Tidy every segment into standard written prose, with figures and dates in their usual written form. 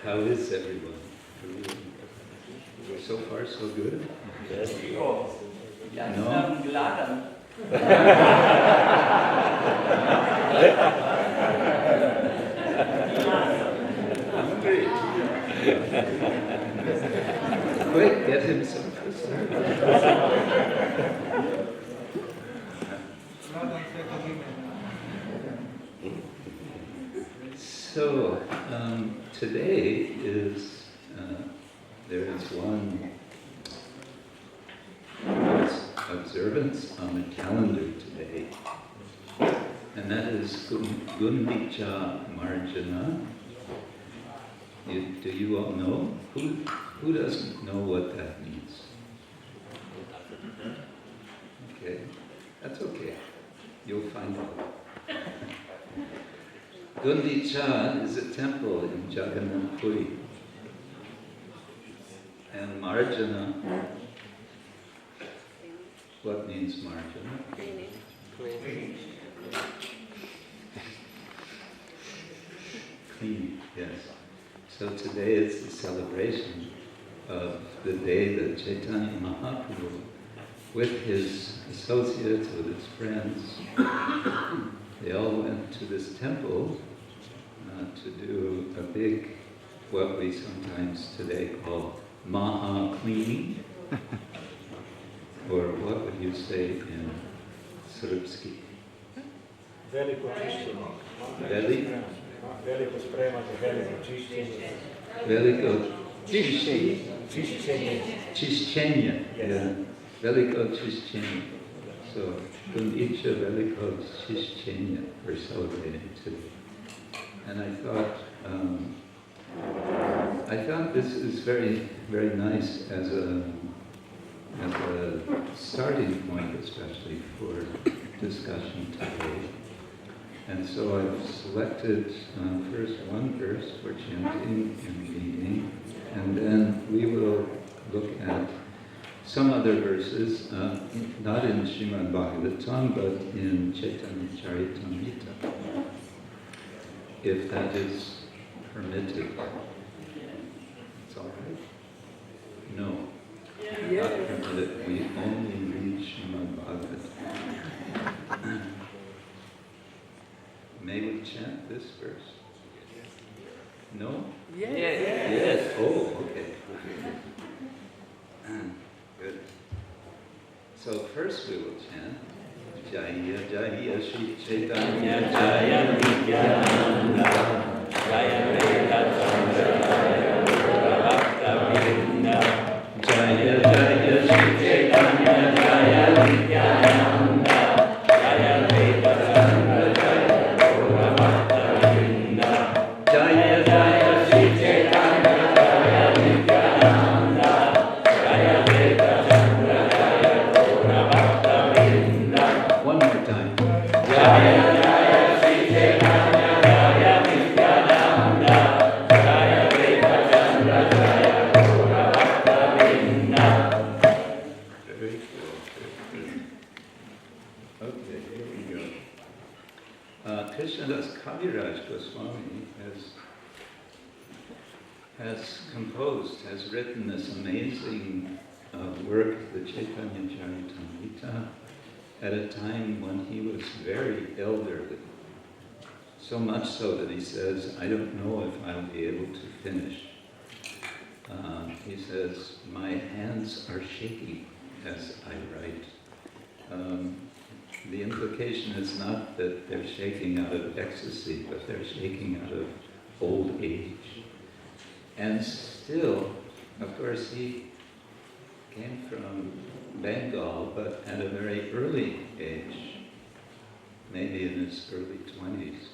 How is everyone? So far, so good? Yes. No? Hungry. Quick, get him some So, today is, there is one observance on the calendar today, and that is Gundicha Marjana. Do you all know? Who doesn't know what that means? Okay, that's okay. You'll find out. Gundicha is a temple in Jagannath Puri. marjana. What means marjana? Cleaning. Clean, yes. So today it's the celebration of the day that Chaitanya Mahaprabhu, with his associates, with his friends, they all went to this temple to do a big, what we sometimes today call Maha cleaning, or what would you say in Srpski? Veliko čišćenje. Veliko spremanje, veliko čišćenje. Veliko čišćenje. Čišćenje. Čišćenje, yeah. Veliko čišćenje. So, Kundicha Veliko Čišćenje we're celebrating today. And I thought this is very, very nice as a starting point, especially for discussion today. And so I've selected first one verse for chanting in the evening, and then we will look at some other verses, not in Srimad Bhagavatam, but in Chaitanya Charitamrita, if that is permitted. It's all right? No. Yeah. Not permitted. We only read Srimad Bhagavatam. May we chant this verse? No? Yes. Yes. Oh, okay. Good. So first we will chant Jaya Jaya Shri Chaitanya Jaya Nityananda Jaya Veda Chandra Jaya Bhakta Jaya Jaya Shri Chaitanya Jaya Nityananda Jaya Veda Chandra Jaya Jaya Shri Chaitanya Jaya Nityananda Jaya Veda Chandra Jaya Gora Bhakta Vrinda. One more time. Jaya Jaya Shri Chaitanya Jaya Nityananda Jaya Veda Chandra Jaya Gora Bhakta Vrinda. Very cool. Okay, here we go. Krishnadas Kaviraj Goswami has composed, has written this amazing work, the Chaitanya Charitamrita, at a time when he was very elderly. So much so that he says, I don't know if I'll be able to finish. He says, my hands are shaking as I write. The implication is not that they're shaking out of ecstasy, but they're shaking out of old age. And still, of course, he came from Bengal, but at a very early age, maybe in his early 20s,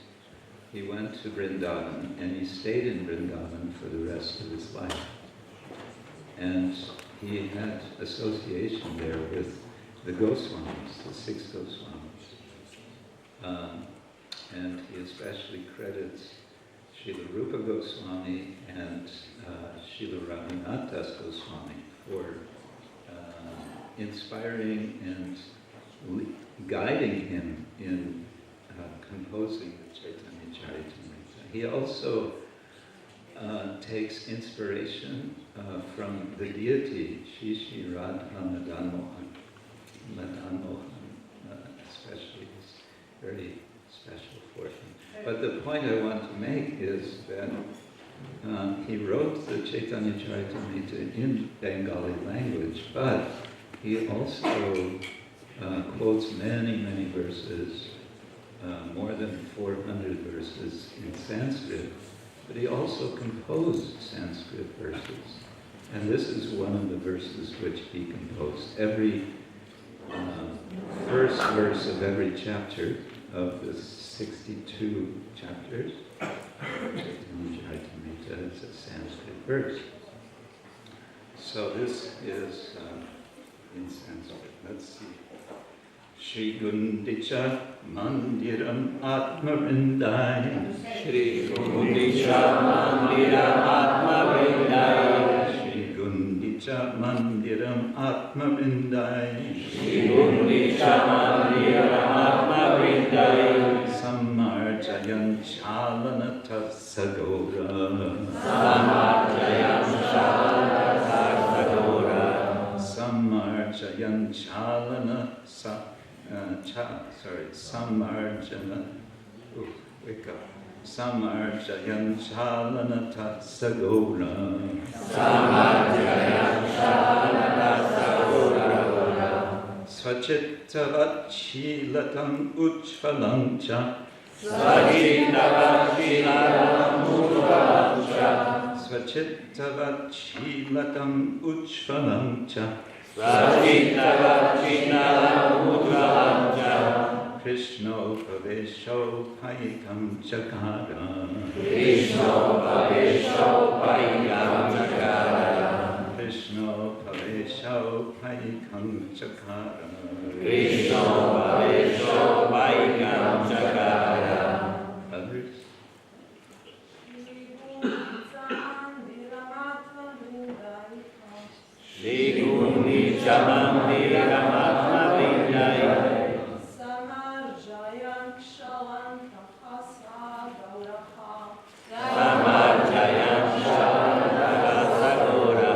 he went to Vrindavan, and he stayed in Vrindavan for the rest of his life. And he had association there with the Goswamis, the 6 Goswamis. And he especially credits Srila Rupa Goswami and Srila Raghunath Das Goswami for inspiring and guiding him in composing the Chaitanya Charitamrita. He also takes inspiration from the deity Shri Radha Madan Mohan. Madan Mohan especially is very special for him. But the point I want to make is that he wrote the Chaitanya Charitamrita in Bengali language, but he also quotes many, many verses, more than 400 verses in Sanskrit, but he also composed Sanskrit verses. And this is one of the verses which he composed. Every first verse of every chapter of the 62 chapters, Chaitanya Charitamrita is a Sanskrit verse. So this is in Sanskrit. Let's see. Shri Gundicha Mandiram Atmarindai. Shri Gundicha Mandiram Atmarindai. Shri Gundicha Gundicha Mandiram Atmavindai Shri Gundicha Mandiram Atmavindai Samarjayan Chalanata Sagora Samarjayan Chalanata Sagora Samarjayan Chalana Samarjana wake up Samarjayan Chalanata Sagora Samarjayan Chalanata Sagora Svachittavachilatam Uchvalam Cha Svachittavachilatam Uchvalam Cha Svachittavachilatam Uchvalam Cha Svachittavachilatam Uchvalam Cha Krishno Pavesho Paikam Chakara Krishno Pavesho Paikam Chakara Krishno Pavesho Paikam Chakara Krishno Pavesho Paikam Chakara. Others? Shri Gundicha Mandiram Atmavindai Samarjayan Kshalantaha Sagoraha Samarjayan Chalantaha Sagora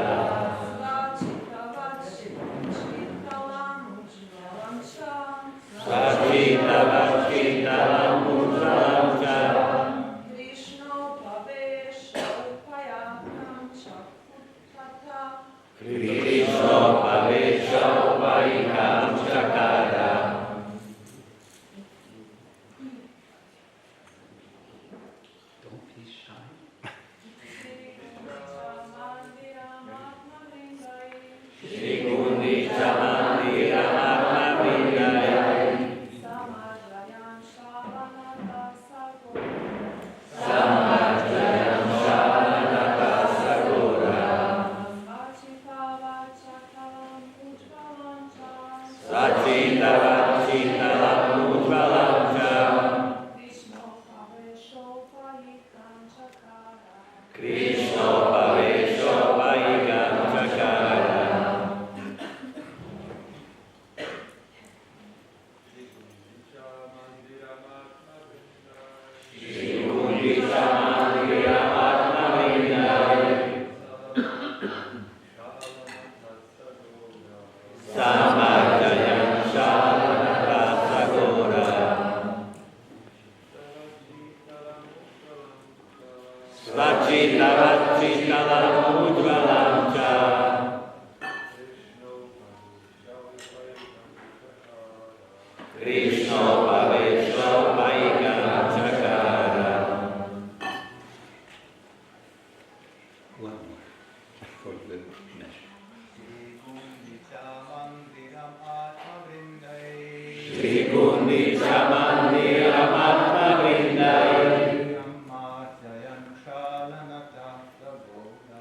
Svachittavachilatam Uchvalam Cha Krishno Pavesho Payakam Chakuttata Krishno Pavesho Paikam Chakara. Don't be shy. Shri Gundicha Mandiram Atmavindai Samarjayan Shalanata Sagora Samarjayan Chalanata Sagora Svachittavachakalam Ujvalam Cha Svachittavachilatam Uchvalam Cha Krishno Pavesho Payikam Chakara Krishno Pavesho Paikam Chakara. Shri Gundicha Mandiram Atmavindai Samarjayan Chalanata Sagora Svachittavachilatam Uchvalam Cha Krishno Pavesho Paikam Chakara. One more for good measure. Shri Gundicha Mandiram Atmavindai Samarjayan Chalanata Sagora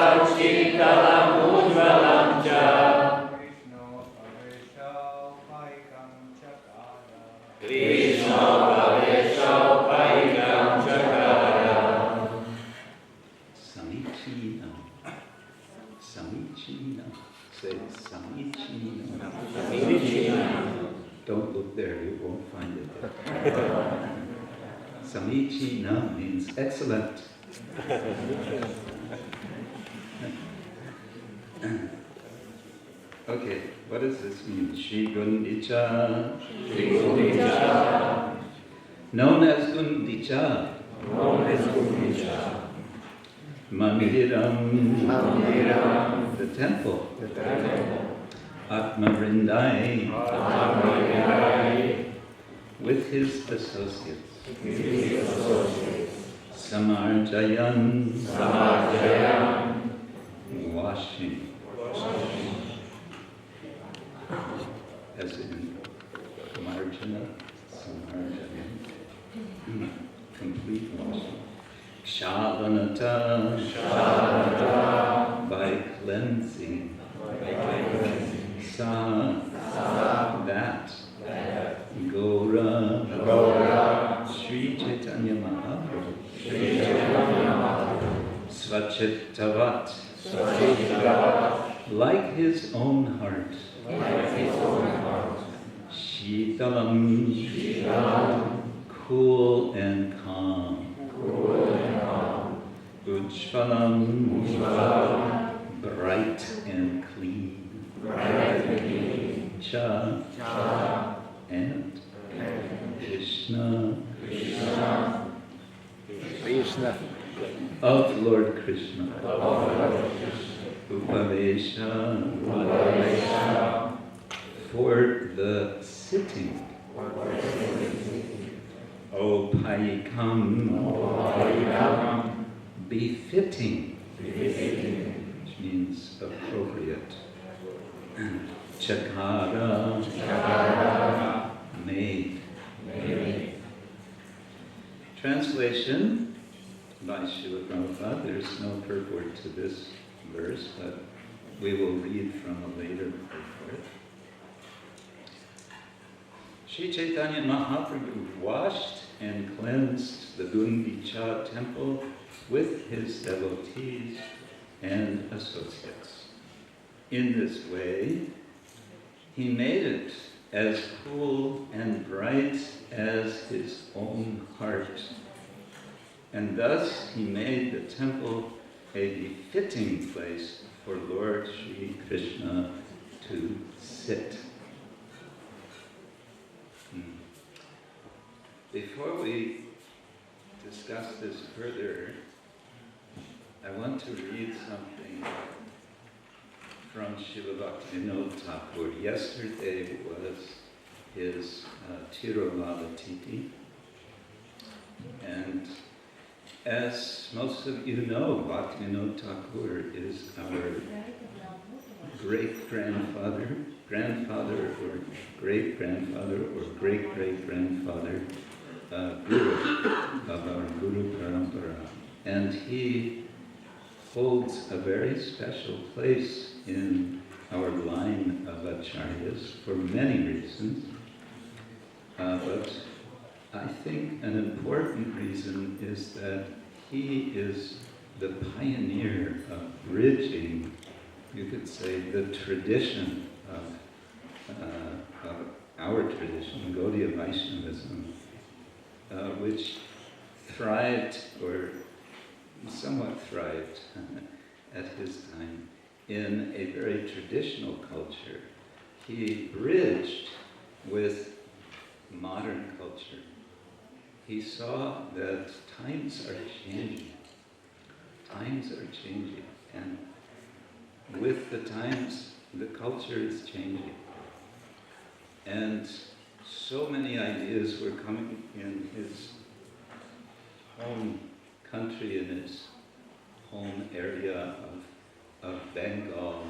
Svachittavachilatam Uchvalam Cha Krishno Pavesho Paikam Chakara. Samichinam. Samichinam. Say Samichinam. Don't look there, you won't find it there. Samichinam means excellent. Okay, what does this mean? Shri Gundicha. Shri Gundicha Known as Gundicha. known as Gundicha Mandiram. Mandiram The temple. the temple Atmarindai. Atmavindai With his associates. with his associates Samarjayan. Samarjayan Washing. As in marjana, samarjana, complete washing. Shalanata, by cleansing. Sa, that. Svachittavat, like his own heart. Shitalam, cool and calm. Ujvalam, bright and clean. Cha, and Krishna, Krishna. of Lord Krishna. Upavesha, for the sitting. Opayikam, befitting, which means appropriate. Chakara, made. Translation by Srila Prabhupada. There's no purport to this verse, but we will read from a later purport. Sri Chaitanya Mahaprabhu washed and cleansed the Gundicha temple with his devotees and associates. In this way, he made it as cool and bright as his own heart. And thus he made the temple a befitting place for Lord Sri Krishna to sit. Before we discuss this further, I want to read something from Srila Bhaktivinoda Thakur. Yesterday was his Tirumala Tithi, and as most of you know, Bhaktivinoda Thakur is our great-grandfather, grandfather, or great-grandfather, or great-great-grandfather guru of our Guru Parampara. And he holds a very special place in our line of acharyas for many reasons. But I think an important reason is that he is the pioneer of bridging, you could say, the tradition of our tradition, Gaudiya Vaishnavism, which thrived, or somewhat thrived at his time, in a very traditional culture. He bridged with modern culture. He saw that times are changing. Times are changing. And with the times, the culture is changing. And so many ideas were coming in his home country, in his home area of Bengal.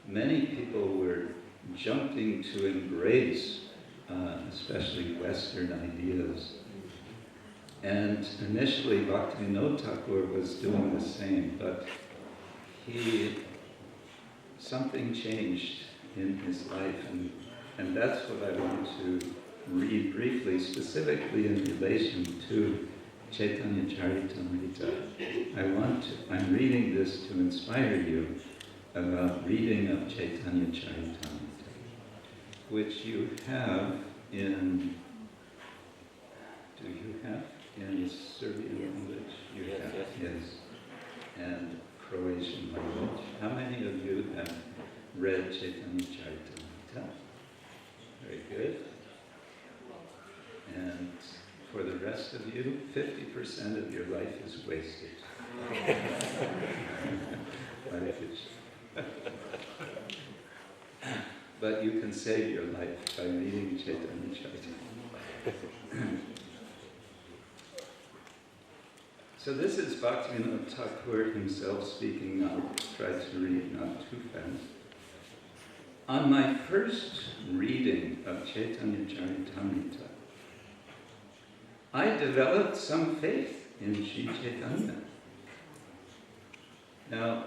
Many people were jumping to embrace, especially Western ideas. And initially, Bhaktivinoda Thakur was doing the same, but something changed in his life, and that's what I want to read briefly, specifically in relation to Chaitanya Charitamrita. I'm reading this to inspire you about reading of Chaitanya Charitamrita, which you have in, do you have in Serbian language? You have, yes. And Croatian language. How many of you have read Chaitanya Charitamrita? Very good. And for the rest of you, 50% of your life is wasted. But you can save your life by reading Chaitanya Charitamrita. So this is Bhaktivinoda Thakur himself speaking. I'll try to read not too fast. On my first reading of Chaitanya Charitamrita, I developed some faith in Sri Chaitanya. Now,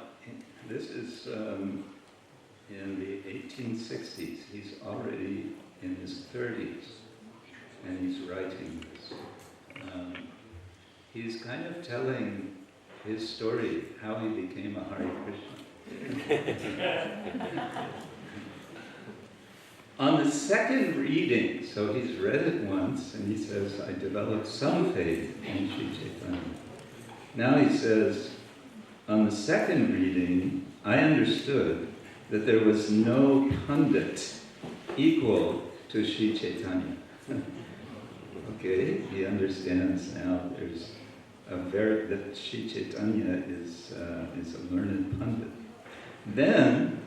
this is in the 1860s. He's already in his 30s, and he's writing this. He's kind of telling his story, how he became a Hare Krishna. On the second reading, so he's read it once, and he says, I developed some faith in Sri Chaitanya. Now he says, on the second reading, I understood that there was no pundit equal to Sri Chaitanya. Okay, he understands now there's that Sri Chaitanya is a learned pundit. Then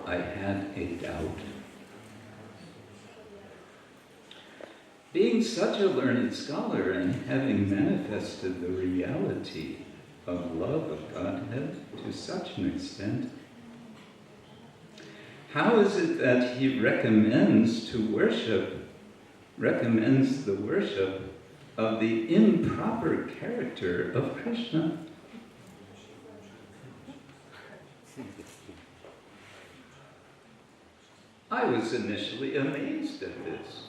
I had a doubt. Being such a learned scholar and having manifested the reality of love of Godhead to such an extent, how is it that he recommends the worship of the improper character of Krishna? I was initially amazed at this.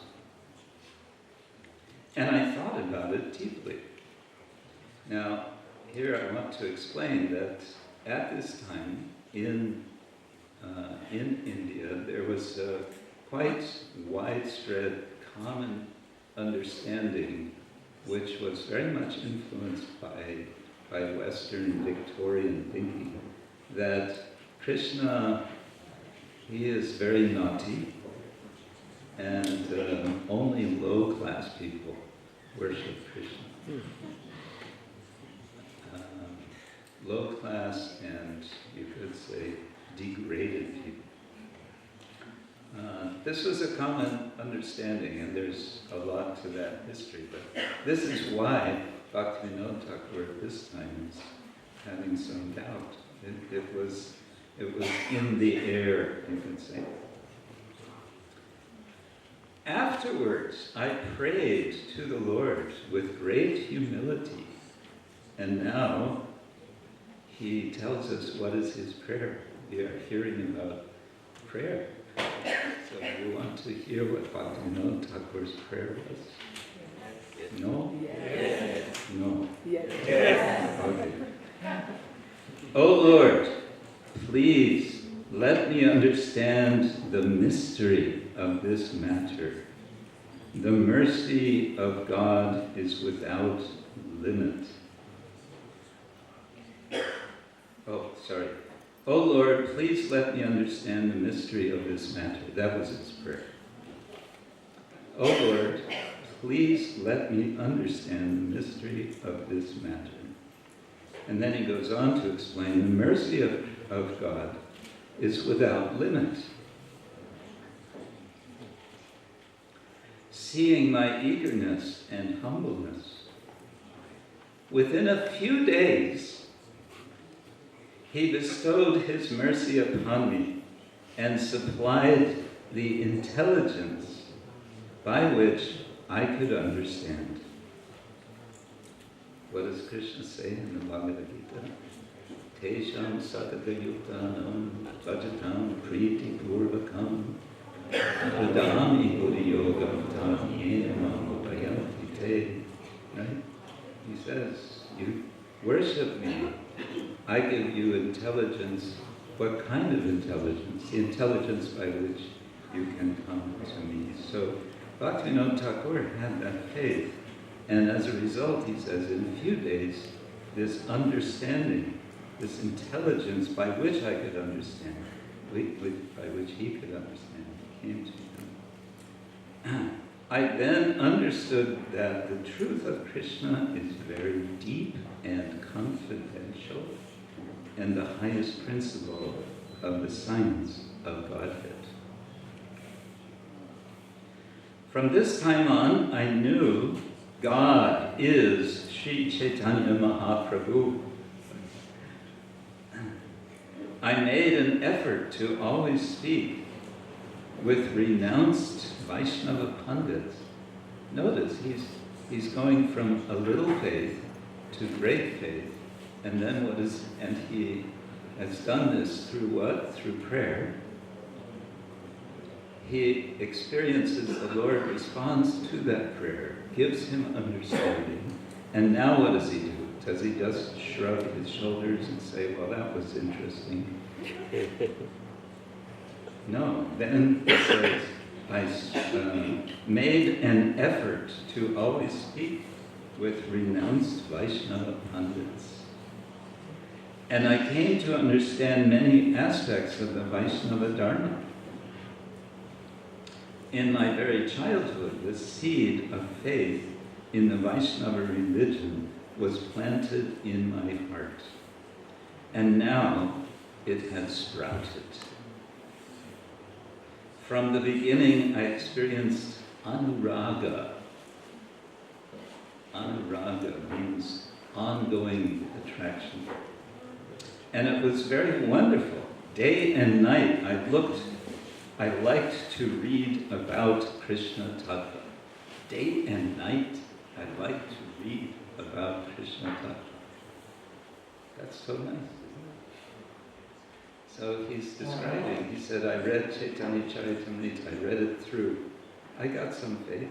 And I thought about it deeply. Now, here I want to explain that at this time in India, there was a quite widespread common understanding, which was very much influenced by Western Victorian thinking, that Krishna, he is very naughty, and only low-class people worship Krishna. Low-class and, you could say, degraded people. This was a common understanding, and there's a lot to that history, but this is why Bhaktivinoda Thakur at this time is having some doubt. It was in the air, you could say. Afterwards, I prayed to the Lord with great humility, and now he tells us what is his prayer. We are hearing about prayer. So you want to hear what Bhaktivinoda Thakur's prayer was? No? Yes. No? Yes. Okay. Oh Lord, please let me understand the mystery of this matter. The mercy of God is without limit. Oh Lord, please let me understand the mystery of this matter. That was his prayer. Oh Lord, please let me understand the mystery of this matter. And then he goes on to explain the mercy of God is without limit. Seeing my eagerness and humbleness, within a few days, he bestowed his mercy upon me and supplied the intelligence by which I could understand. What does Krishna say in the Bhagavad Gita? Tesham sakatayuktanam bhajatam priti purvakam pradami buddhiyogam tam yenam upayanti te. Right? He says, you worship me. I give you intelligence. What kind of intelligence? The intelligence by which you can come to me. So Bhaktivinoda Thakur had that faith. And as a result, he says, in a few days, this understanding, this intelligence by which I could understand, by which he could understand, came to him. I then understood that the truth of Krishna is very deep and confidential, and the highest principle of the science of Godhead. From this time on, I knew God is Sri Chaitanya Mahaprabhu. I made an effort to always speak with renounced Vaishnava Pandits. Notice, he's going from a little faith to great faith. And then and he has done this through what? Through prayer. He experiences the Lord, responds to that prayer, gives him understanding. And now what does he do? Does he just shrug his shoulders and say, well, that was interesting. No, then he says, I made an effort to always speak with renounced Vaishnava pundits. And I came to understand many aspects of the Vaishnava Dharma. In my very childhood, the seed of faith in the Vaishnava religion was planted in my heart. And now it has sprouted. From the beginning, I experienced anuraga. Anuraga means ongoing attraction. And it was very wonderful. Day and night, I liked to read about Krishna Tattva. Day and night, I liked to read about Krishna Tattva. That's so nice, isn't it? So he's describing, he said, I read Chaitanya Charitamrita, I read it through. I got some faith.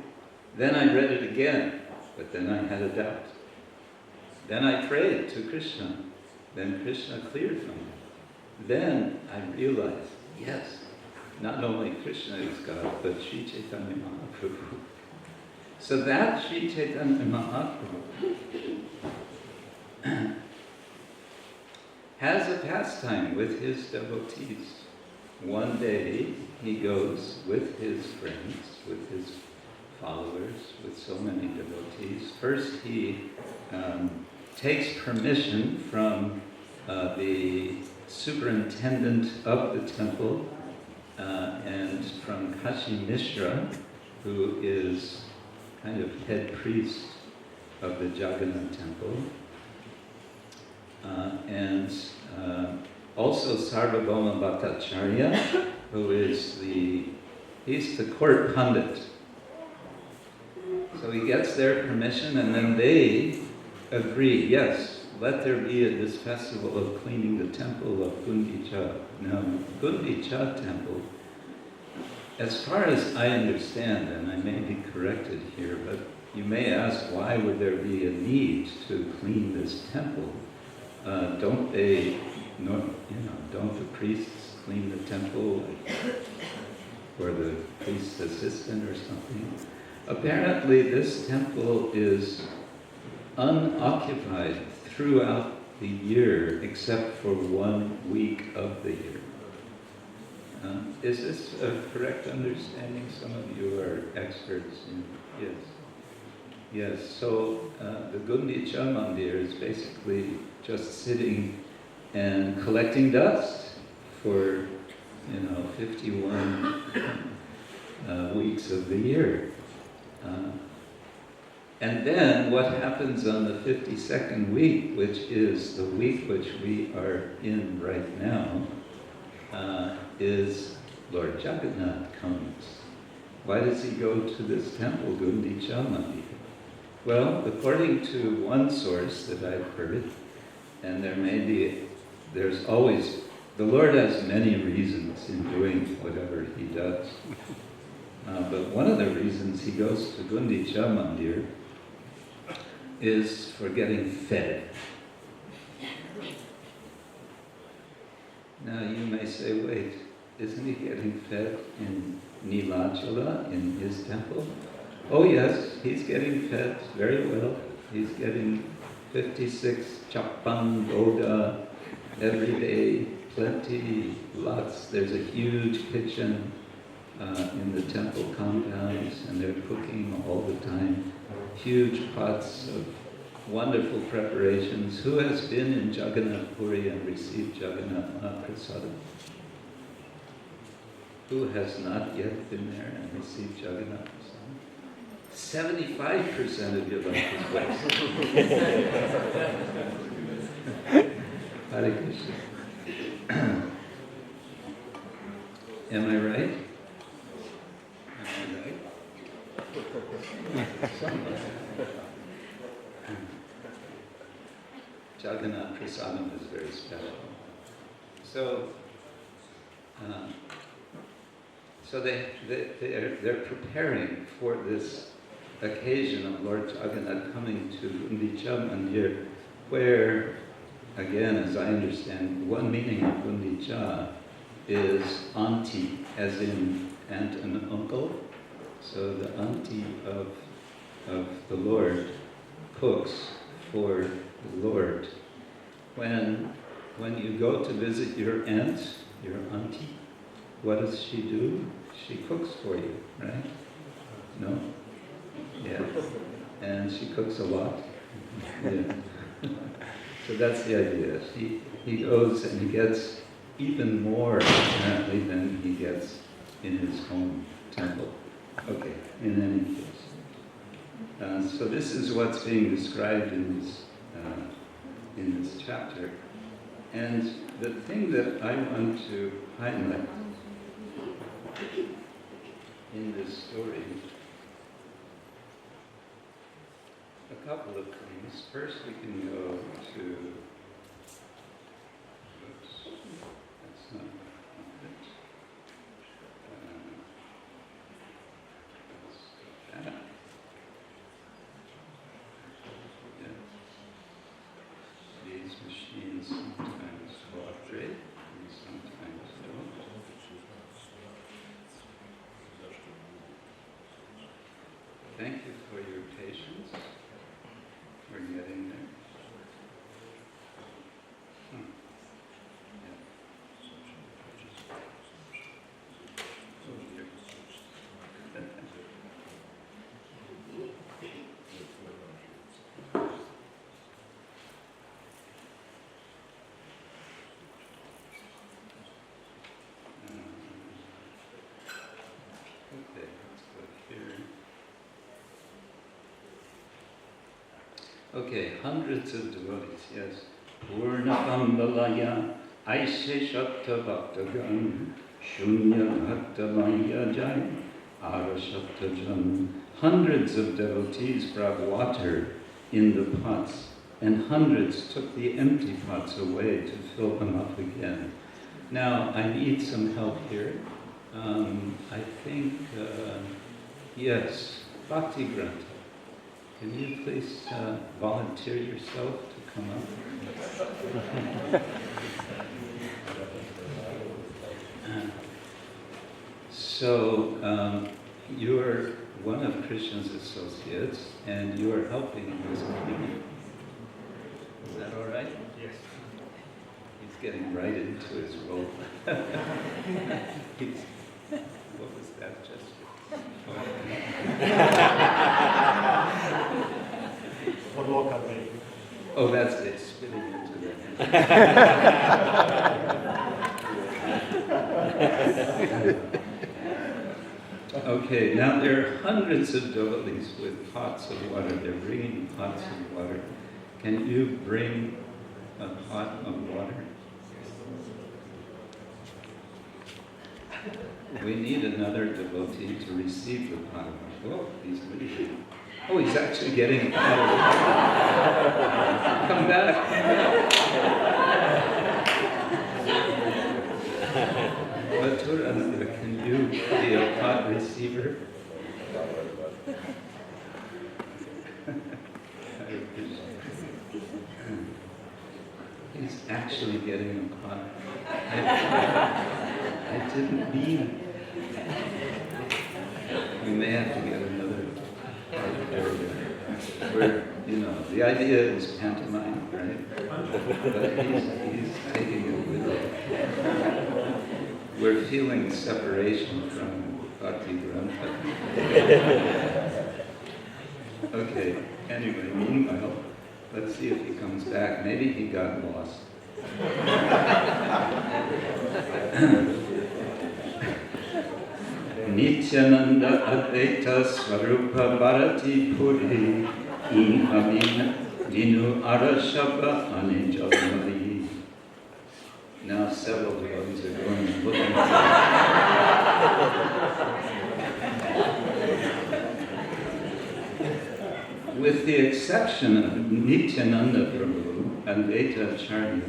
Then I read it again, but then I had a doubt. Then I prayed to Krishna. Then Krishna cleared from it. Then I realized, yes, not only Krishna is God, but Sri Chaitanya Mahaprabhu. So that Sri Chaitanya Mahaprabhu has a pastime with his devotees. One day he goes with his friends, with his followers, with so many devotees. First he takes permission from the superintendent of the temple and from Kashi Mishra, who is kind of head priest of the Jagannath temple, and also Sarvabhauma Bhattacharya, who is he's the court pundit. So he gets their permission, and then they agree, yes, let there be this festival of cleaning the temple of Gundicha. Now, Gundicha temple, as far as I understand, and I may be corrected here, but you may ask, why would there be a need to clean this temple? Don't the priests clean the temple, or the priest's assistant or something? Apparently this temple is unoccupied throughout the year except for 1 week of the year. Is this a correct understanding? Some of you are experts in, yes. Yes, so the Gundicha Mandir is basically just sitting and collecting dust for, 51 weeks of the year. And then what happens on the 52nd week, which is the week which we are in right now, is Lord Jagannath comes. Why does he go to this temple, Gundicha Mandir? Well, according to one source that I've heard, and there's always, the Lord has many reasons in doing whatever he does. But one of the reasons he goes to Gundicha Mandir is for getting fed. Now you may say, wait, isn't he getting fed in Nilachala, in his temple? Oh yes, he's getting fed very well. He's getting 56 chappan boda every day, plenty, lots. There's a huge kitchen in the temple compounds, and they're cooking all the time. Huge pots of wonderful preparations. Who has been in Jagannath Puri and received Jagannath Mahaprasadam? Who has not yet been there and received Jagannath Prasadam? 75% of you like this place. Hare Krishna. Am I right? Jagannath Prasadam is very special. So they're preparing for this occasion of Lord Jagannath coming to Gundicha Mandir, where again, as I understand, one meaning of Gundicha is auntie, as in aunt and uncle. So the auntie of the Lord cooks for the Lord. When you go to visit your aunt, your auntie, what does she do? She cooks for you, right? No? Yeah. And she cooks a lot. Yeah. So that's the idea. He goes and he gets even more apparently than he gets in his home temple. Okay, in any case. So this is what's being described in this chapter. And the thing that I want to highlight in this story, a couple of things. First we can go to, oops, that's not it. Let's go back. Yeah. These machines sometimes cooperate and sometimes don't. Thank you for your patience. We're getting there. Yeah. Oh, dear. Okay, let's go here. Okay, hundreds of devotees, yes. Purnapambalaya, Aishe Shatta Bhaktagan, Shunya Bhaktamaya Jai, Arashattajan. Hundreds of devotees brought water in the pots, and hundreds took the empty pots away to fill them up again. Now, I need some help here. I think, yes, Bhakti Granta. Can you please volunteer yourself to come up? So, you're one of Krishna's associates, and you are helping in this community. Is that all right? Yes. He's getting right into his role. What was that gesture? For local day. Oh, that's it, spitting into the Okay, now there are hundreds of devotees with pots of water. They're bringing pots of water. Can you bring a pot of water? We need another devotee to receive the pot of water. Oh, he's leaving. Oh, he's actually getting a pot of water. Come back. Mathura, can you be a pot receiver? He's actually getting a pot. I didn't mean. We may have to get another part area. Where, the idea is pantomime, right? But he's taking it with it. We're feeling separation from Bhakti Grantha. Okay, anyway, meanwhile, let's see if he comes back. Maybe he got lost. Nityananda Advaita Swarupa Bharati Puri Inhavina Dinu Arashaba Anijamari. Now several devotees are going and looking for With the exception of Nityananda Prabhu, Advaita Acharya,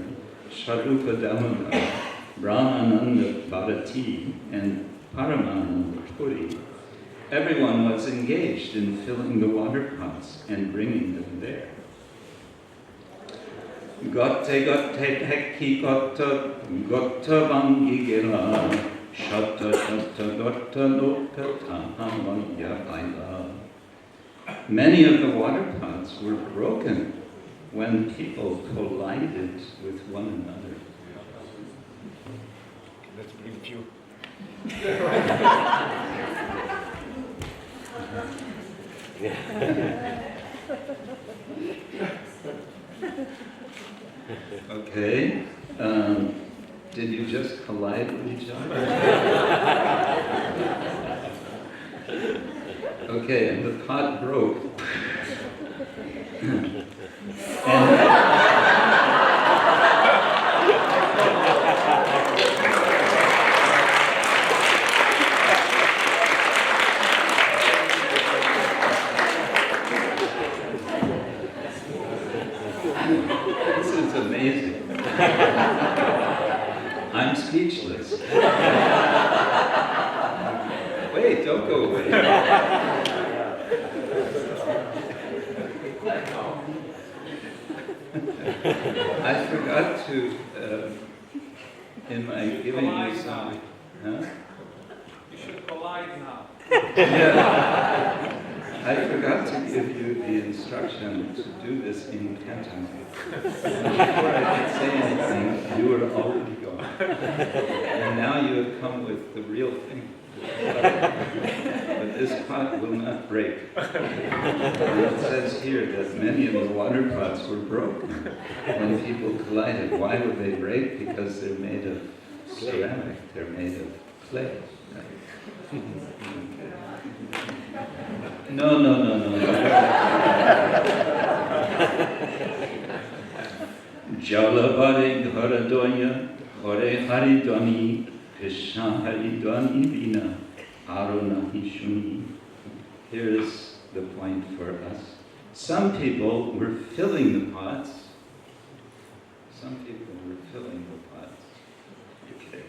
Swarupa Damodar, Brahmananda Bharati, and Paramananda Puri, everyone was engaged in filling the water pots and bringing them there. Gotte gotte pekki gotta gotta vangigela shatta shatta gotta nukata Madhya aila. Many of the water pots were broken when people collided with one another. Let's bring few. Okay. Did you just collide with each other? Okay, and the pot broke. This is amazing. I'm speechless. Wait, don't go away. I forgot to, in my giving you some, huh? You should collide now. Yeah. I forgot to give you the instruction to do this in Canton. Before I could say anything, you were already gone. And now you have come with the real thing. But this pot will not break. And it says here that many of the water pots were broken when people collided. Why would they break? Because they're made of ceramic, they're made of clay. No. Jalabari Haradoya, Hore Haridwani, Krishna Haridwani Vina, Aruna Hishuni. Here is the point for us. Some people were filling the pots. Some people were filling the pots. Okay.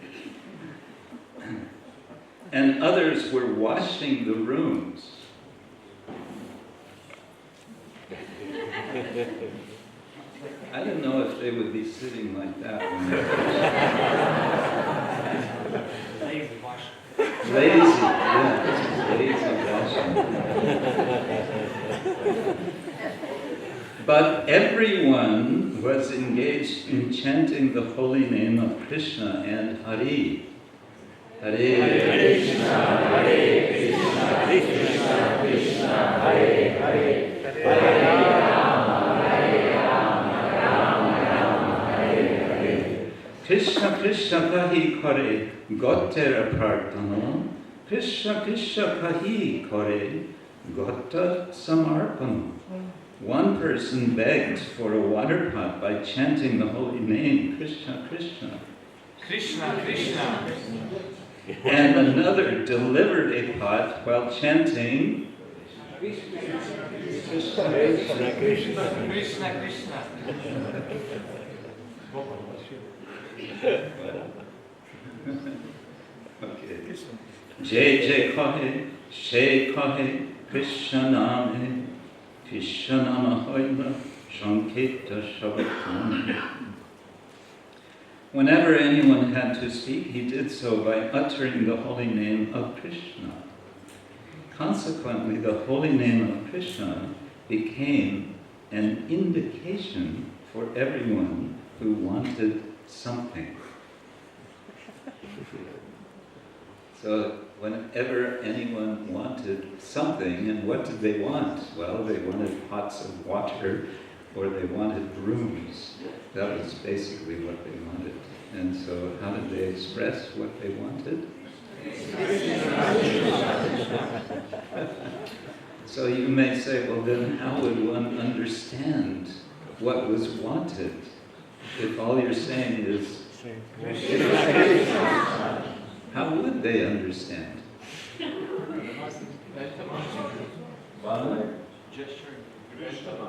And others were washing the rooms. I don't know if they would be sitting like that when they're Lazy wash. lazy, yeah, lazy washing. But everyone was engaged in chanting the holy name of Krishna and Hari. Hare Krishna, Hare Krishna, Krishna Krishna, Hare Hare, Hare Rama, Hare Rama, Rama Rama, Hare Hare. Krishna Krishna kahi kore, gottera prarthana. Krishna Krishna kahi kore, gotta samarpana. One person begged for a water pot by chanting the holy name, Krishna Krishna. Krishna, Krishna. And another delivered a pot while chanting Krishna, Krishna, Krishna. Krishna, Krishna. Okay. Jai Jai Kahe, She Kahe, Krishna Name, Krishna Nama Hoila, Shanketa Shabbatana. Whenever anyone had to speak, he did so by uttering the holy name of Krishna. Consequently, the holy name of Krishna became an indication for everyone who wanted something. So whenever anyone wanted something, and what did they want? Well, they wanted pots of water, or they wanted rooms. That was basically what they wanted. And so how did they express what they wanted? So you may say, well then how would one understand what was wanted if all you're saying is how would they understand?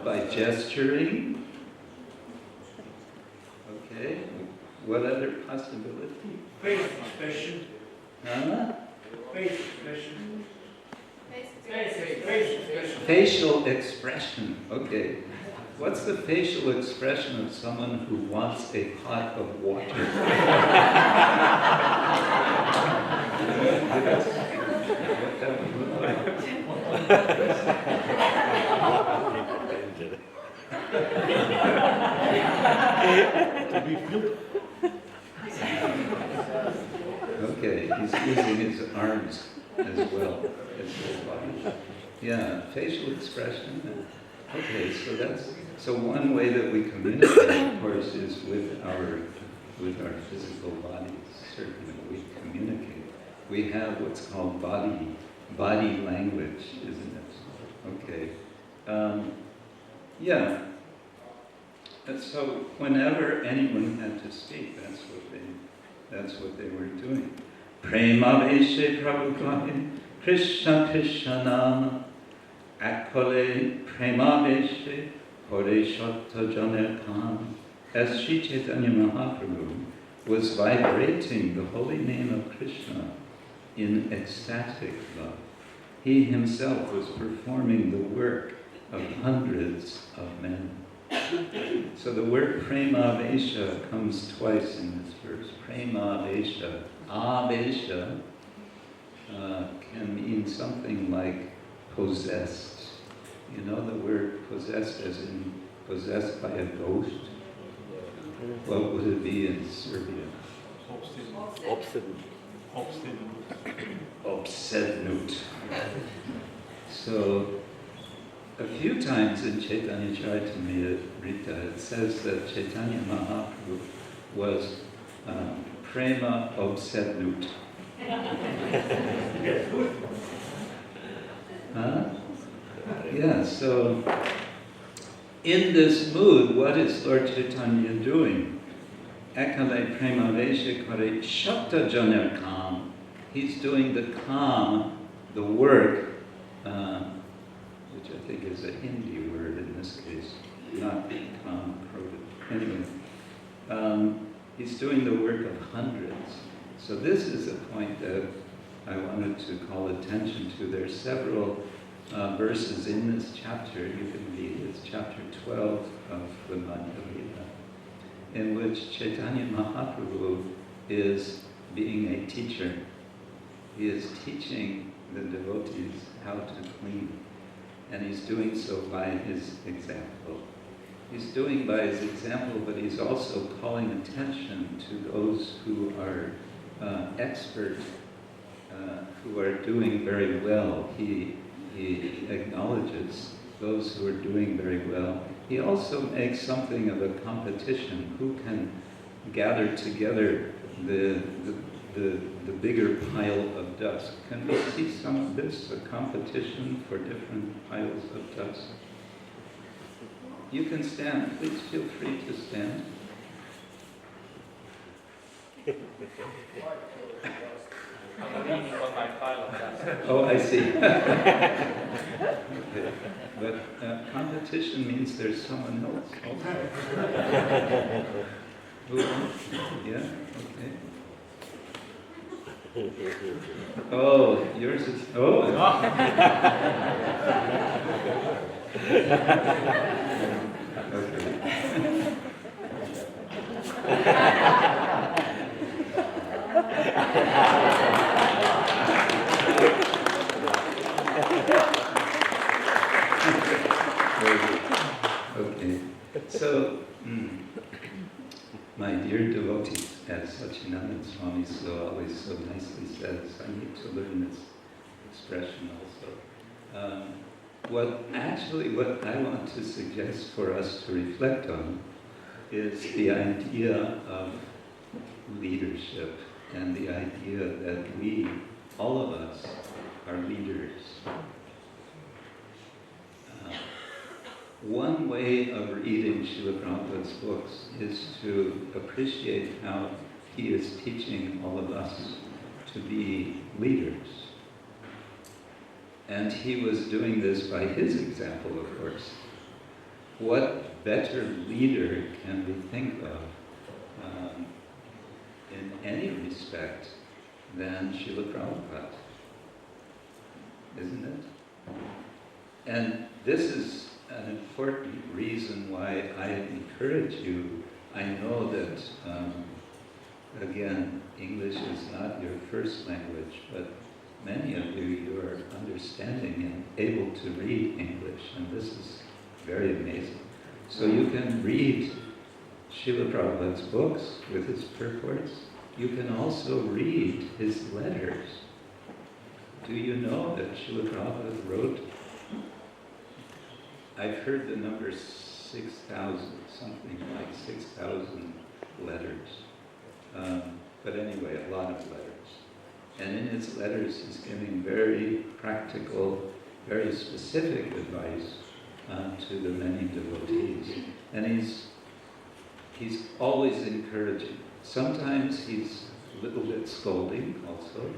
By gesturing. Okay. What other possibility? Face expression. Huh? Face expression. Face expression. Facial expression. Okay. What's the facial expression of someone who wants a pot of water? What that would look like. Okay, he's using his arms as well as his body. Yeah, facial expression. Okay, so one way that we communicate, of course, is with our physical bodies. Certainly, we communicate. We have what's called body language, isn't it? Okay. Yeah. And so whenever anyone had to speak, that's what they were doing. Prema Veshe Prabhupada, Krishna Krishna Nama, Akole Prema Veshe, Hore Shatta Janekam. As Sri Chaitanya Mahaprabhu was vibrating the holy name of Krishna in ecstatic love, he himself was performing the work of hundreds of men. So the word Prema Vesha comes twice in this verse. Prema Vesha. Avesha can mean something like possessed. You know the word possessed as in possessed by a ghost? What would it be in Serbia? Obsednut. So a few times in Chaitanya Charitamrita it says that Chaitanya Mahaprabhu was Prema Obsednut. Yeah, so in this mood, what is Lord Chaitanya doing? Ekale Prema Veshe Kare Shakta Janer Kam. He's doing the kam, the work, which I think is a Hindi word in this case, not kam, anyway. He's doing the work of hundreds. So this is a point that I wanted to call attention to. There are several verses in this chapter. You can read it's chapter 12 of the Madhya, in which Chaitanya Mahaprabhu is being a teacher. He is teaching the devotees how to clean, and he's doing so by his example. He's doing by his example, but he's also calling attention to those who are expert, who are doing very well. He acknowledges those who are doing very well. He also makes something of a competition. Who can gather together the bigger pile of dust? Can we see some of this, a competition for different piles of dust? You can stand. Please feel free to stand. I'm leaning on my pile of dust. Oh, I see. Okay. But competition means there's someone else also. Who else? Yeah? Okay. Oh, yours is... Oh! Okay. Okay, so my dear devotees, as Sachinanda Swami always so nicely says, I need to learn this expression also. What I want to suggest for us to reflect on is the idea of leadership and the idea that we, all of us, are leaders. One way of reading Srila Prabhupada's books is to appreciate how he is teaching all of us to be leaders. And he was doing this by his example, of course. What better leader can we think of in any respect than Srila Prabhupada? Isn't it? And this is an important reason why I encourage you. I know that, again, English is not your first language, but many of you are understanding and able to read English, and this is very amazing. So you can read Srila Prabhupada's books with his purports. You can also read his letters. Do you know that Srila Prabhupada wrote, I've heard the number 6,000, something like 6,000 letters. But anyway, a lot of letters. And in his letters, he's giving very practical, very specific advice to the many devotees. And he's always encouraging. Sometimes he's a little bit scolding also,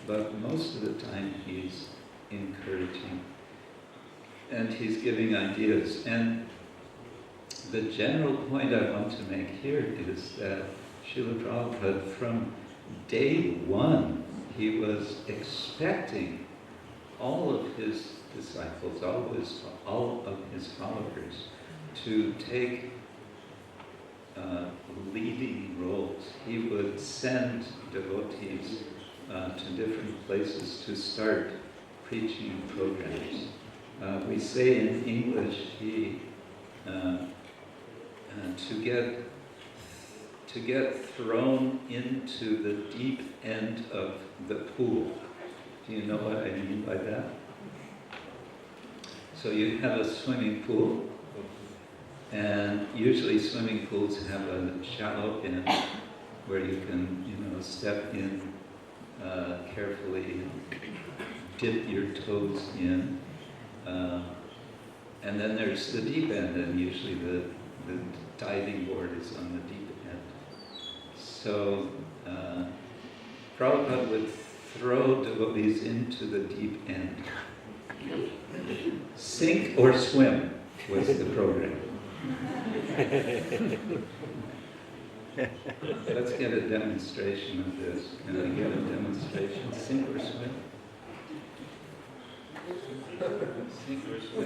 but most of the time he's encouraging. And he's giving ideas. And the general point I want to make here is that Srila Prabhupada, from day one, he was expecting all of his disciples, all of his followers, to take leading roles. He would send devotees to different places to start preaching programs. We say in English, to get thrown into the deep end of the pool. Do you know what I mean by that? So you have a swimming pool, and usually swimming pools have a shallow end where you can, step in carefully and dip your toes in. And then there's the deep end, and usually the diving board is on the deep end. So Prabhupada would throw devotees into the deep end. Sink or swim was the program. Let's get a demonstration of this. Can I get a demonstration? Sink or swim? Sink or swim?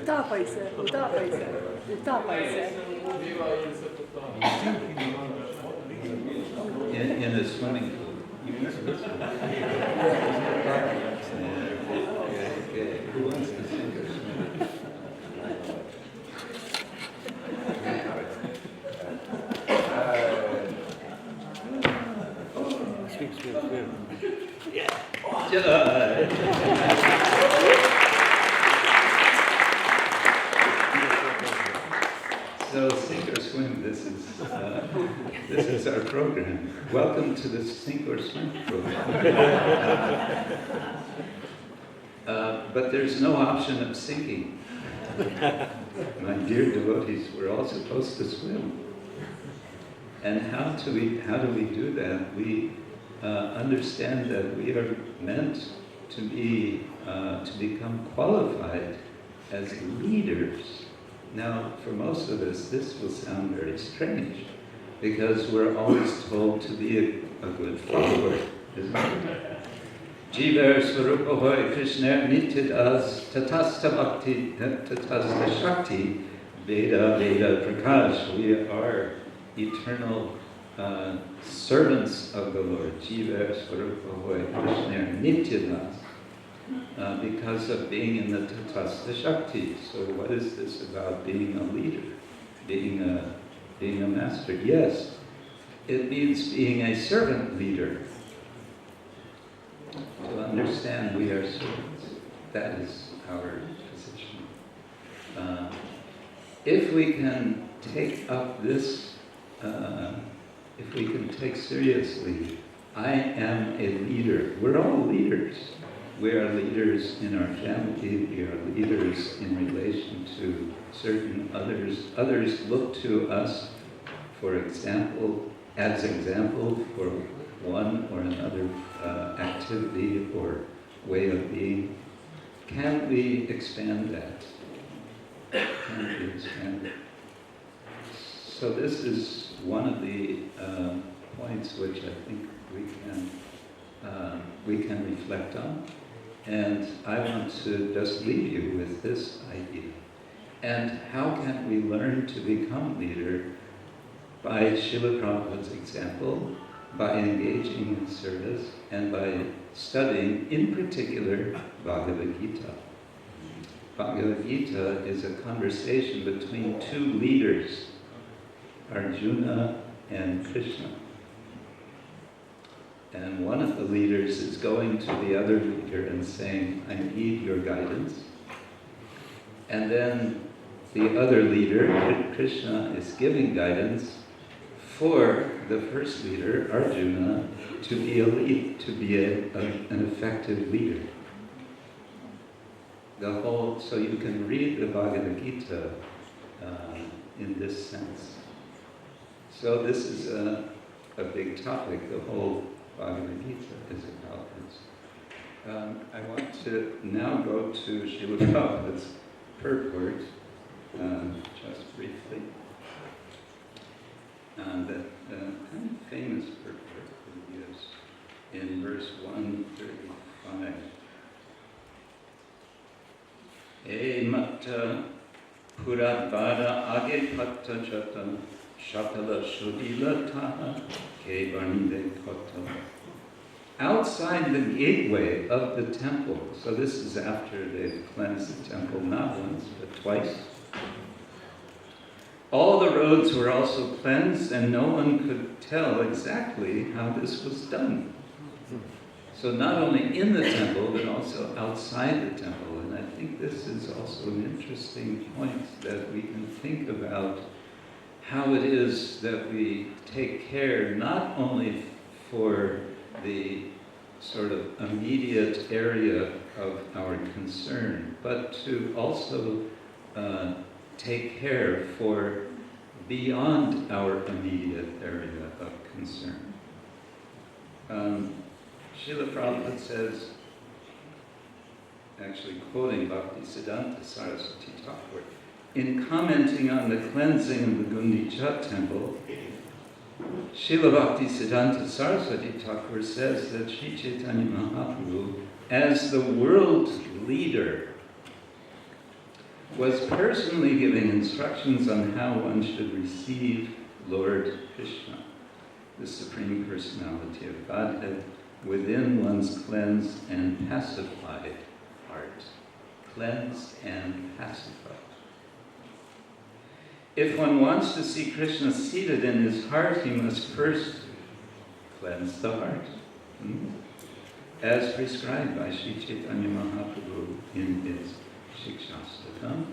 In a swimming pool. Okay. Who wants to sink or swim? Swim. So sink or swim, this is our program. Welcome to the sink or swim program. But there's no option of sinking. My dear devotees, we're all supposed to swim. And how do we do that? We understand that we are meant to become qualified as leaders. Now, for most of us, this will sound very strange, because we're always told to be a good follower, isn't it? Jiva Swarupa Hoy Krishna Nityadas Tatasta Bhakti Tatasta Shakti Veda Veda Prakash. We are eternal servants of the Lord. Jiva Swarupa Hoy Krishna Nityadas. Because of being in the Tatasta Shakti. So what is this about being a leader, being a master? Yes, it means being a servant leader. To understand we are servants. That is our position. If we can take up this, if we can take seriously, I am a leader. We're all leaders. We are leaders in our family, we are leaders in relation to certain others. Others look to us as example for one or another activity or way of being. Can we expand that? Can we expand it? So this is one of the points which I think we can reflect on. And I want to just leave you with this idea. And how can we learn to become leader? By Srila Prabhupada's example, by engaging in service, and by studying, in particular, Bhagavad Gita. Bhagavad Gita is a conversation between two leaders, Arjuna and Krishna. And one of the leaders is going to the other leader and saying, I need your guidance. And then the other leader, Krishna, is giving guidance for the first leader, Arjuna, to be a lead, to be an effective leader. So you can read the Bhagavad Gita in this sense. So this is a big topic. The whole Bhagavad Gita is about this. I want to now go to Srila Prabhupada's purport, just briefly. The kind of famous purport he gives in verse 135. E matta purabhara agipata jata shatala shodilata ke varnide kota. Outside the gateway of the temple, so this is after they've cleansed the temple not once but twice, all the roads were also cleansed, and no one could tell exactly how this was done. So not only in the temple, but also outside the temple. And I think this is also an interesting point that we can think about how it is that we take care not only for the sort of immediate area of our concern, but to also take care for beyond our immediate area of concern. Srila Prabhupada says, actually quoting Bhaktisiddhanta Saraswati Thakur, in commenting on the cleansing of the Gundicha temple, Srila Bhaktisiddhanta Saraswati Thakur says that Sri Chaitanya Mahaprabhu, as the world leader, was personally giving instructions on how one should receive Lord Krishna, the Supreme Personality of Godhead, within one's cleansed and pacified heart. Cleansed and pacified. If one wants to see Krishna seated in his heart, he must first cleanse the heart, as prescribed by Sri Chaitanya Mahaprabhu in his Shikshastatam.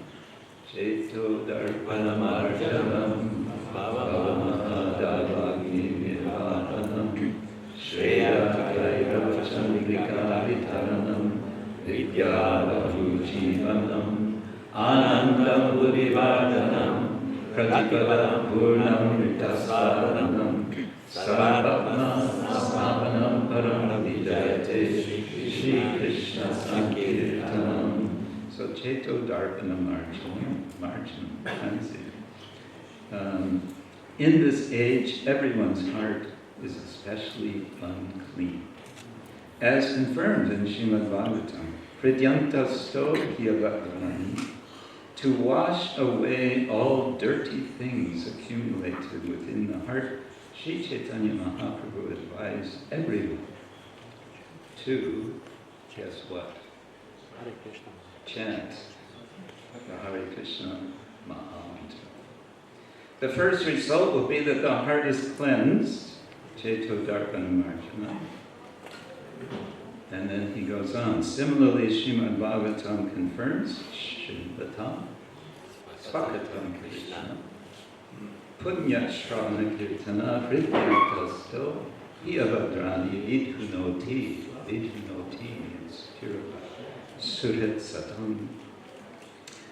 Cheto darpanamarjanam bhavamahadavagni nirvahanam Shreya Kairava Vitaranam Vidyavahujivanam Anandam Buddhivardhanam Pratipadam Purnam Ritasaranam Sarvapna Smavanam Param Vijayate Shri Krishna Sankirtanam. So Cheto Darpana Marjanam, cleansing. In this age, everyone's heart is especially unclean. As confirmed in Srimad Bhagavatam, Pridyantasto Hiyavadrani, to wash away all dirty things accumulated within the heart, Sri Chaitanya Mahaprabhu advised everyone to, guess what? Hare Krishna. Chant the Hare Krishna Mahamantra. The first result will be that the heart is cleansed, Cheto Darpana Marjana. And then he goes on. Similarly, Srimad Bhagavatam confirms, Shrivatam, Svakatam Krishna, Punyat Shravana Kirtana, Vridyatasto, Hiyavadrani, Vidhunoti. Vidhunoti means purified. Surit Satam.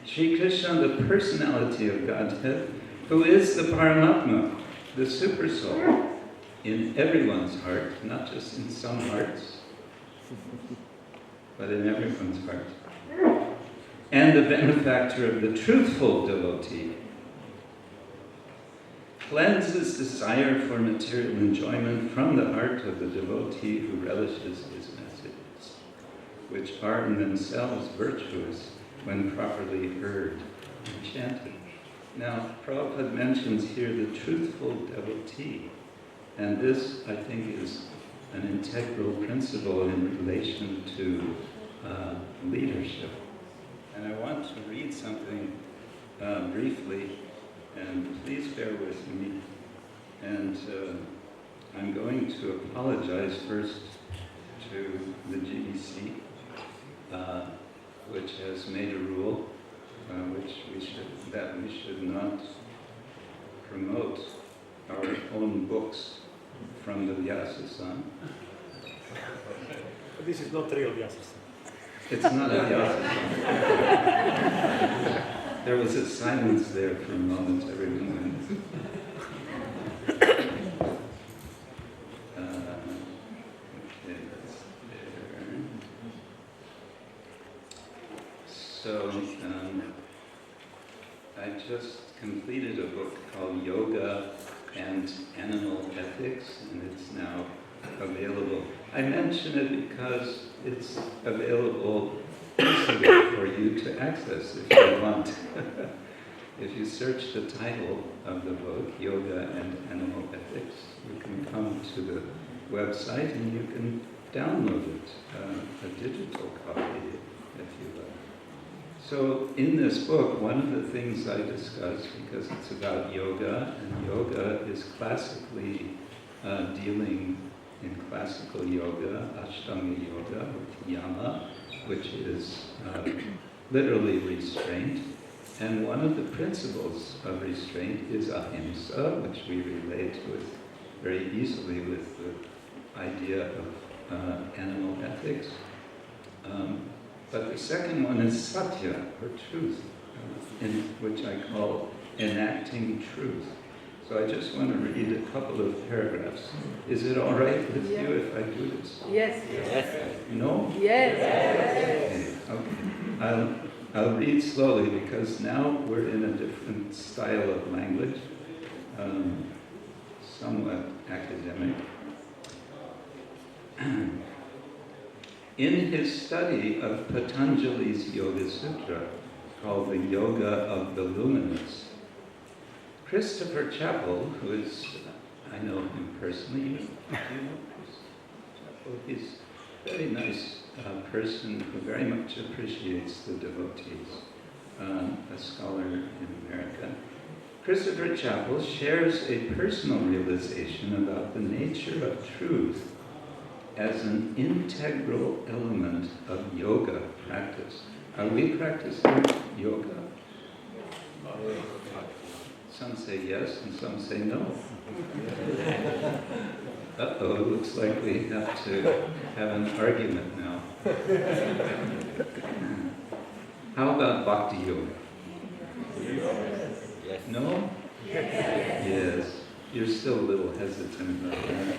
Sri Krishna, the personality of Godhead, who is the Paramatma, the Supersoul, in everyone's heart, not just in some hearts, but in everyone's heart. And the benefactor of the truthful devotee, cleanses desire for material enjoyment from the heart of the devotee who relishes his messages, which are in themselves virtuous when properly heard enchanted. Now, Prabhupada mentions here the truthful devotee, and this, I think, is an integral principle in relation to leadership. And I want to read something briefly, and please bear with me. And I'm going to apologize first to the GBC, which has made a rule that we should not promote our own books from the Vyasa-san. This is not real Vyasa. It's not a Vyasa-san. There was a silence there for a moment, everyone went. Okay, that's there. So, I just completed a book called Yoga and Animal Ethics, and it's now available. I mention it because it's available easily for you to access if you want. If you search the title of the book, Yoga and Animal Ethics, you can come to the website and you can download it, a digital copy, if you like. So in this book, one of the things I discuss, because it's about yoga, and yoga is classically dealing in classical yoga, Ashtanga yoga, with yama, which is literally restraint. And one of the principles of restraint is ahimsa, which we relate with very easily with the idea of animal ethics. But the second one is satya, or truth, which I call enacting truth. So I just want to read a couple of paragraphs. Is it all right with you if I do this? Yes. No? Yes. Okay. I'll read slowly because now we're in a different style of language, somewhat academic. In his study of Patanjali's Yoga Sutra, called the Yoga of the Luminous, Christopher Chappell, who is, I know him personally, do you know Christopher Chappell? He's a very nice person who very much appreciates the devotees, a scholar in America. Christopher Chappell shares a personal realization about the nature of truth as an integral element of yoga practice. Are we practicing yoga? Some say yes and some say no. Uh-oh, it looks like we have to have an argument now. How about bhakti yoga? Yes. No? Yes. You're still a little hesitant about that.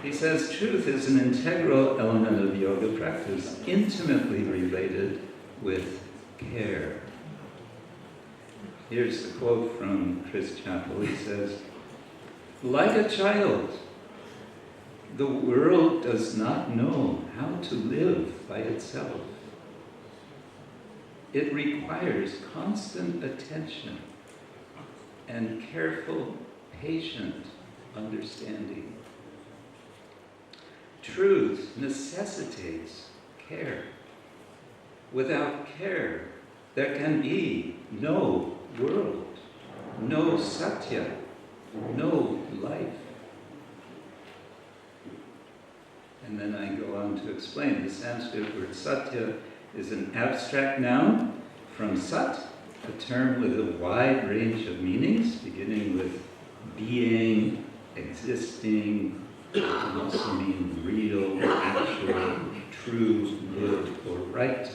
He says, truth is an integral element of yoga practice, intimately related with care. Here's the quote from Chris Chappell. He says, like a child, the world does not know how to live by itself. It requires constant attention and careful, patient understanding. Truth necessitates care. Without care, there can be no world, no satya, no life. And then I go on to explain the Sanskrit word satya is an abstract noun from sat, a term with a wide range of meanings, beginning with being, existing. It can also mean real, actual, true, good, or right.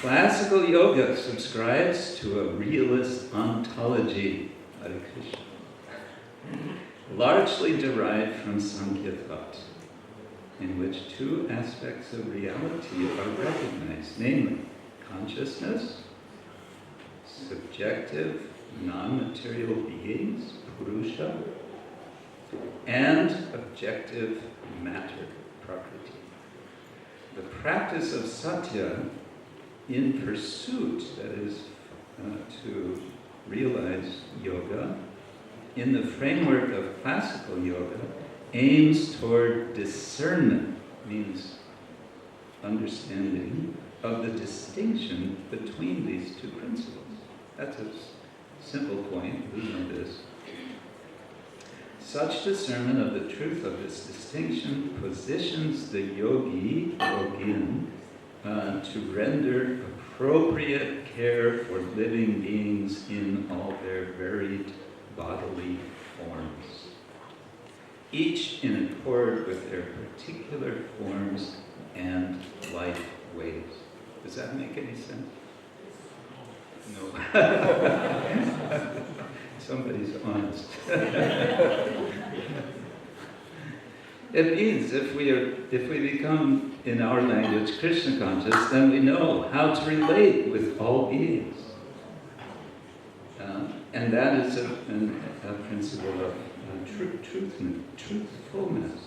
Classical yoga subscribes to a realist ontology, Hare Krishna, largely derived from Sankhya thought, in which two aspects of reality are recognized, namely consciousness, subjective, non-material beings, Purusha, and objective matter, Prakriti. The practice of satya in pursuit, that is, to realize yoga, in the framework of classical yoga, aims toward discernment, means understanding of the distinction between these two principles. That's a simple point, we know this. Such discernment of the truth of this distinction positions the yogi, yogin, to render appropriate care for living beings in all their varied bodily forms, each in accord with their particular forms and life ways. Does that make any sense? No. Somebody's honest. It means if we become, in our language, Krishna conscious, then we know how to relate with all beings. And that is a principle of truthfulness.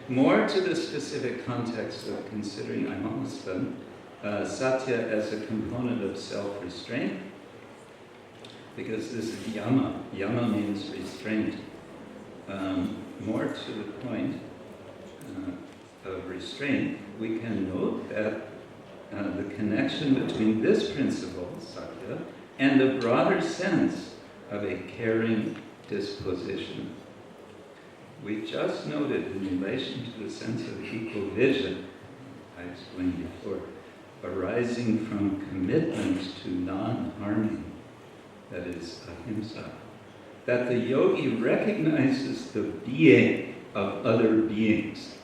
More to the specific context of considering, I'm almost done, satya as a component of self-restraint, because this is yama. Yama means restraint. More to the point of restraint, we can note that the connection between this principle, satya, and the broader sense of a caring disposition. We just noted in relation to the sense of equal vision, I explained before, arising from commitment to non-harming, that is ahimsa, that the yogi recognizes the being of other beings.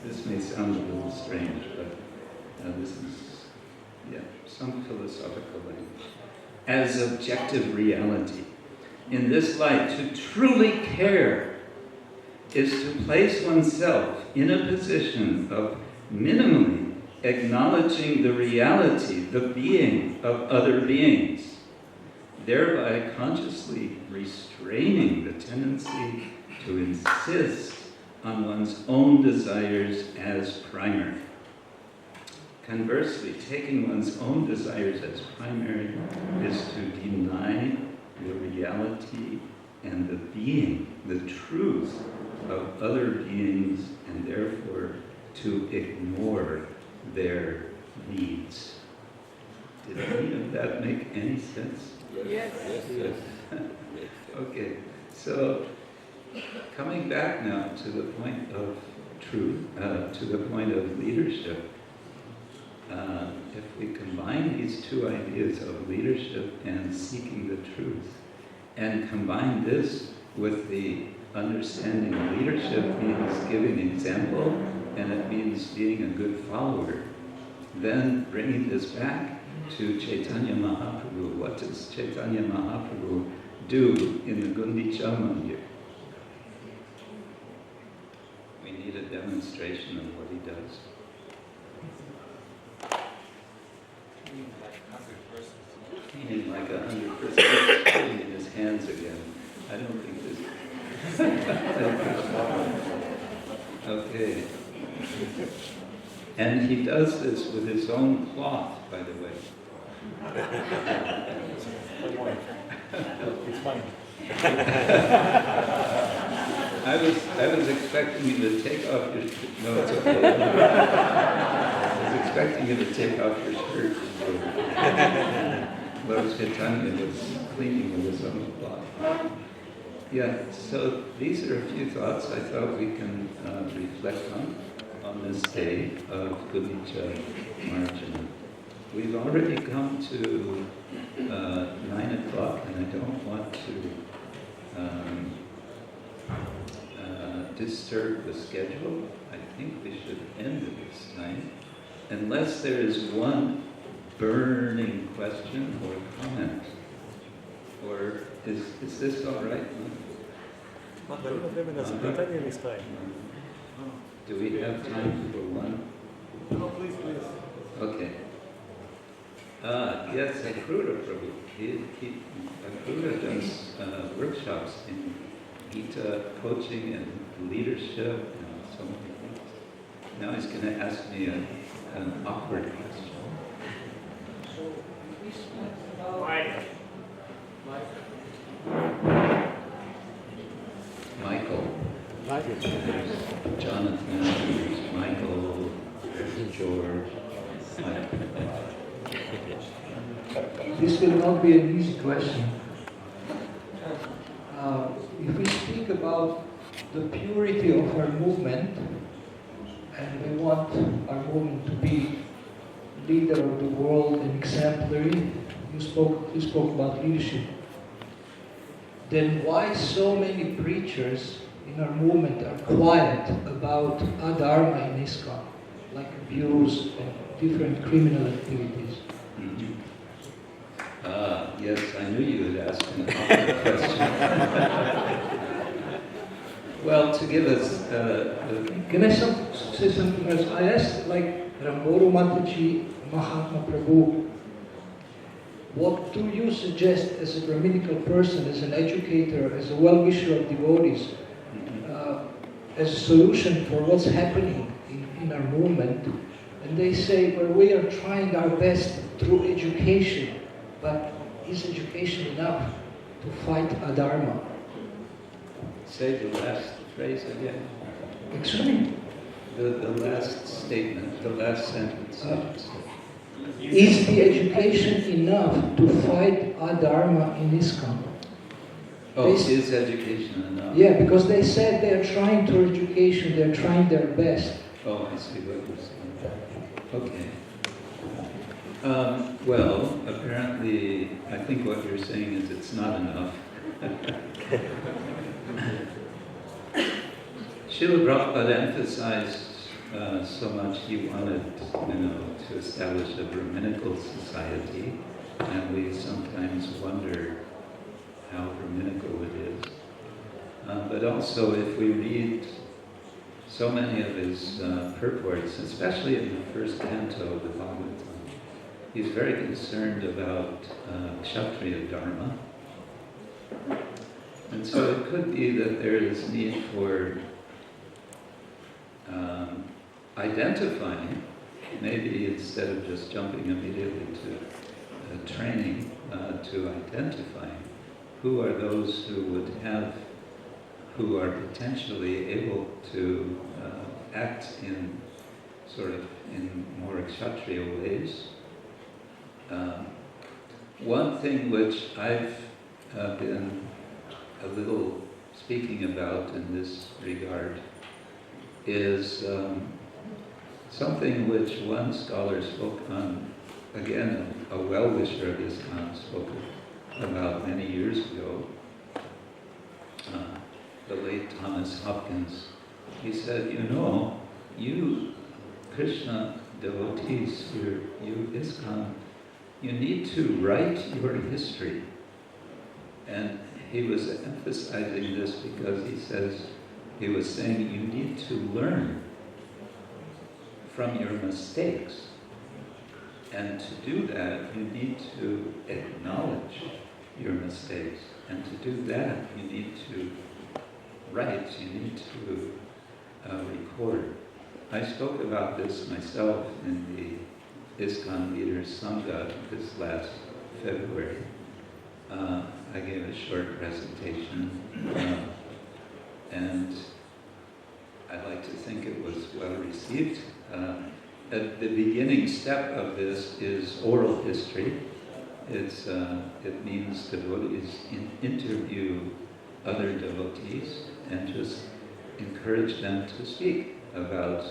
This may sound a little strange, but this is, some philosophical language. As objective reality. In this light, to truly care is to place oneself in a position of minimally acknowledging the reality, the being of other beings, thereby consciously restraining the tendency to insist on one's own desires as primary. Conversely, taking one's own desires as primary is to deny the reality and the being, the truth of other beings, and therefore to ignore their needs. Did any of that make any sense? Yes. Yes. Okay, so coming back now to the point of truth, to the point of leadership, if we combine these two ideas of leadership and seeking the truth, and combine this with the understanding leadership means giving example, and it means being a good follower, then bringing this back to Chaitanya Mahaprabhu. What does Chaitanya Mahaprabhu do in the Gundicha Mandir? We need a demonstration of what he does. Meaning like 100% putting in his hands again. I don't think this. Okay. And he does this with his own cloth, by the way. It's fine. I was expecting you to take off your shirt. No, it's okay. I was expecting you to take off your shirt. But Chaitanya was cleaning with his own cloth. Yeah, so these are a few thoughts I thought we can reflect on this day of Gundicha Marjana. We've already come to 9 o'clock, and I don't want to disturb the schedule. I think we should end at this time, unless there is one burning question or comment. Or is this all right? Do we have time for one? No, please. Okay. Yes, Ksetra Prabhu. Ksetra does workshops in Gita coaching and leadership and so many things. Now he's going to ask me an awkward question. Jonathan, there's Michael, there's George. This will not be an easy question. If we speak about the purity of our movement, and we want our movement to be leader of the world and exemplary, you spoke about leadership, then why so many preachers in our movement are quiet about adharma in ISKCON, like abuse and different criminal activities? Yes, I knew you would ask an awkward question. Well, to give us... Can I say something else? I asked, like, Ramguru Mataji, Mahatma Prabhu, what do you suggest as a Brahminical person, as an educator, as a well-wisher of devotees, as a solution for what's happening in our movement? And they say, well, we are trying our best through education, but is education enough to fight adharma? Say the last phrase again. Excuse me? The last statement, the last sentence. Is the education enough to fight adharma in ISKCON? Oh, is education enough? Yeah, because they said they are trying through education, they're trying their best. Oh, I see what you're saying. Okay. Well, apparently, I think what you're saying is it's not enough. Srila Prabhupada emphasized so much he wanted, to establish a Brahminical society, and we sometimes wonder how Brahminical it is. But also, if we read so many of his purports, especially in the first canto of the Bhagavatam, he's very concerned about Kshatriya Dharma. And so it could be that there is need for identifying, maybe instead of just jumping immediately to training, to identifying who are those who are potentially able to act in more Kshatriya ways. One thing which I've been a little speaking about in this regard is something which one scholar spoke on, again, a well-wisher of ISKCON spoke about many years ago, the late Thomas Hopkins. He said, you Krishna devotees, you ISKCON, you need to write your history. And he was emphasizing this because he was saying you need to learn from your mistakes. And to do that, you need to acknowledge your mistakes. And to do that, you need to write, you need to record. I spoke about this myself in the ISKCON Leaders Sangha this last February. I gave a short presentation, and I'd like to think it was well received. At the beginning step of this is oral history. It means devotees interview other devotees and just encourage them to speak about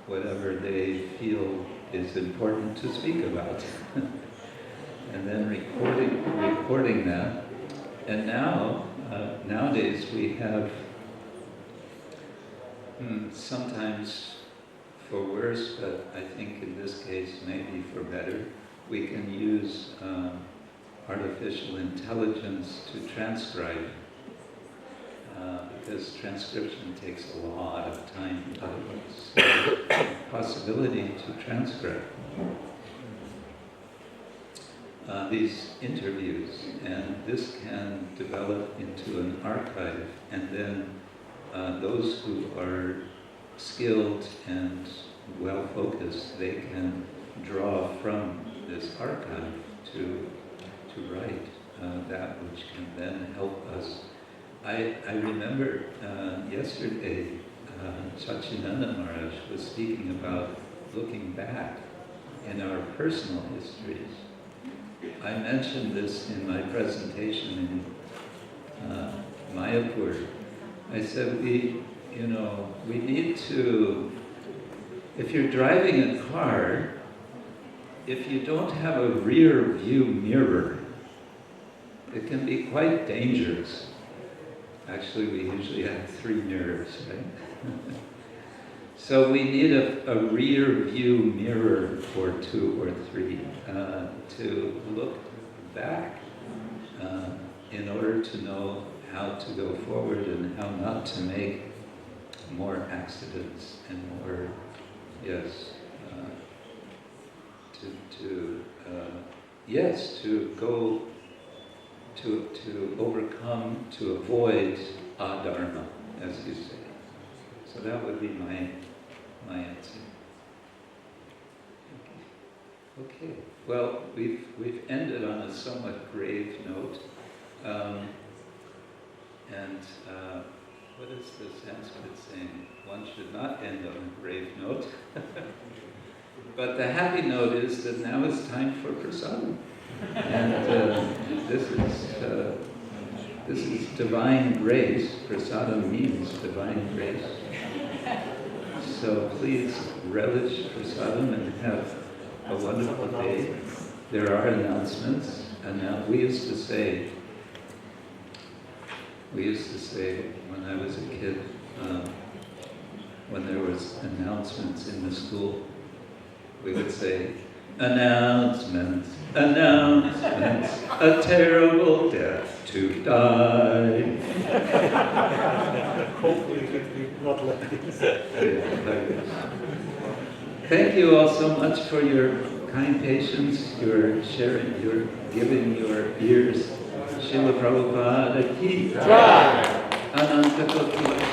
whatever they feel is important to speak about. And then recording that. And now, nowadays we have, sometimes for worse, but I think in this case maybe for better, we can use artificial intelligence to transcribe, because transcription takes a lot of time otherwise. So, possibility to transcribe these interviews, and this can develop into an archive, and then those who are skilled and well-focused, they can draw from this archive to write that which can then help us I remember yesterday, Sachinanda Maharaj was speaking about looking back in our personal histories. I mentioned this in my presentation in Mayapur. I said we need to, if you're driving a car, if you don't have a rear view mirror, it can be quite dangerous. Actually, we usually have 3 mirrors, right? So we need a rear view mirror or 2 or 3 to look back in order to know how to go forward and how not to make more accidents and more, to overcome, to avoid adharma, as you say. So that would be my answer. Okay. Well, we've ended on a somewhat grave note. What is the Sanskrit saying? One should not end on a grave note. But the happy note is that now it's time for prasadam. And this is divine grace. Prasadam means divine grace. So please relish prasadam and have a wonderful day. There are announcements. And now we used to say when I was a kid, when there was announcements in the school, we would say, announcements, announcements, a terrible death to die. Hopefully it will not like this. Thank you all so much for your kind patience, your sharing, your giving your ears. Srila Prabhupada ki jai.